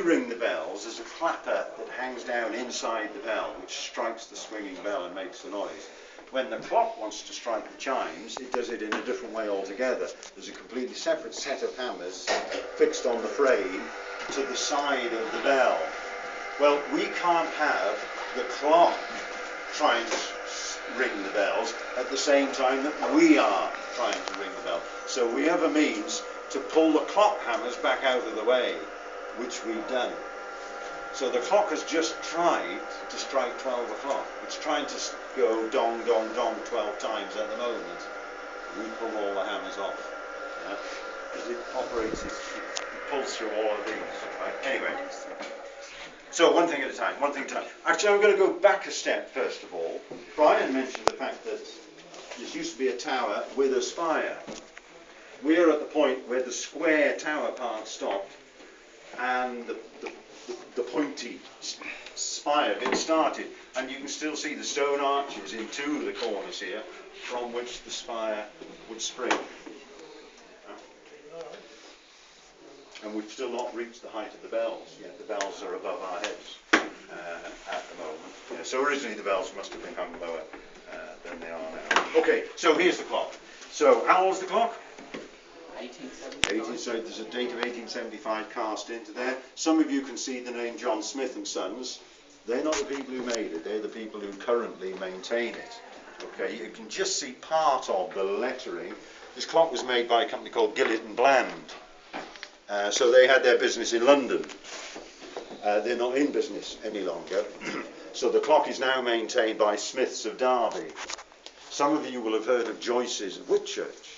ring the bells, there's a clapper that hangs down inside the bell, which strikes the swinging bell and makes the noise. When the clock wants to strike the chimes, it does it in a different way altogether. There's a completely separate set of hammers fixed on the frame to the side of the bell. Well, we can't have the clock trying to ring the bells at the same time that we are trying to ring the bell. So we have a means to pull the clock hammers back out of the way, which we've done. So the clock has just tried to strike 12 o'clock. It's trying to go dong, dong, dong 12 times at the moment. We pull all the hammers off. Because it operates, it pulls through all of these. Right? Anyway, so one thing at a time, one thing at a time. Actually, I'm going to go back a step first of all. Brian mentioned the fact that this used to be a tower with a spire. We're at the point where the square tower part stopped and the pointy spire bit started, and you can still see the stone arches in two of the corners here from which the spire would spring. And we've still not reached the height of the bells yet. The bells are above our heads at the moment. Yeah, so originally the bells must have been hung lower than they are now. Okay, so here's the clock. So how old's the clock? 1875. So there's a date of 1875 cast into there. Some of you can see the name John Smith and Sons. They're not the people who made it, they're the people who currently maintain it. Okay, you can just see part of the lettering. This clock was made by a company called Gillett and Bland. So they had their business in London. They're not in business any longer. So the clock is now maintained by Smiths of Derby. Some of you will have heard of Joyce's of Whitchurch.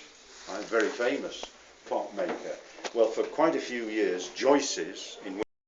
Very famous clockmaker. Well, for quite a few years, Joyce's in